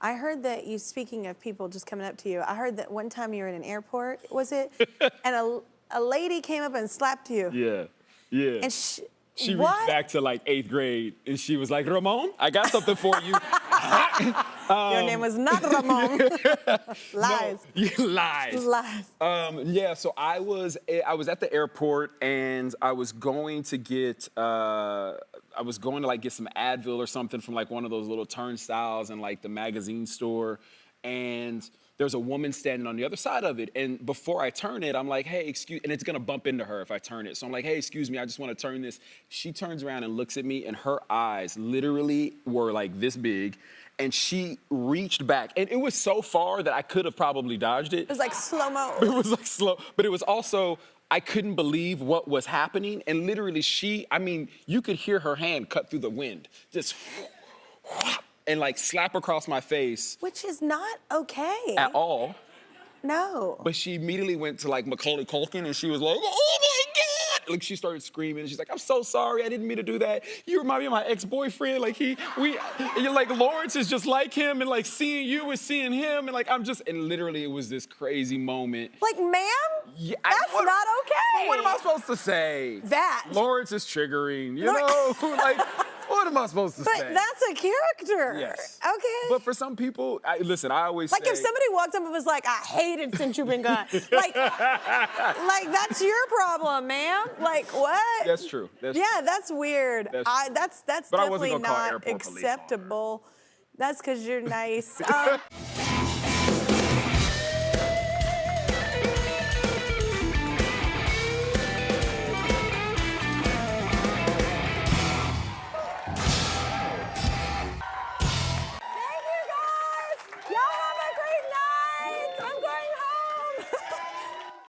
I heard that you, speaking of people just coming up to you, I heard that one time you were in an airport, was it? And a lady came up and slapped you. Yeah, yeah. And She what? reached back to like 8th grade and she was like, Ramon, I got something for you. Your name was not Ramon. Lies. No, lies. Lies. Yeah, so I was at the airport and I was going to get like get some Advil or something from like one of those little turnstiles in like the magazine store, and there's a woman standing on the other side of it. And before I turn it, I'm like, hey, excuse, and it's gonna bump into her if I turn it. So I'm like, hey, excuse me, I just wanna turn this. She turns around and looks at me, and her eyes literally were like this big. And she reached back, and it was so far that I could have probably dodged it. It was like slow-mo. It was like slow, but it was also, I couldn't believe what was happening. And literally you could hear her hand cut through the wind, just and like slap across my face. Which is not okay. At all. No. But she immediately went to like Macaulay Culkin and she was like, oh my God! Like she started screaming and she's like, I'm so sorry, I didn't mean to do that. You remind me of my ex-boyfriend. Like you're like, Lawrence is just like him, and like seeing you is seeing him, and like and literally it was this crazy moment. Like, ma'am? Yeah, that's not okay. What am I supposed to say? That. Lawrence is triggering, you know? Like, what am I supposed to say? But that's a character. Yes. Okay. But for some people, listen, I always like say, if somebody walked up and was like, I hate it since you've been gone. like that's your problem, ma'am. Like what? That's true. That's weird. That's But I wasn't definitely gonna call not airport police on her. acceptable. That's because you're nice.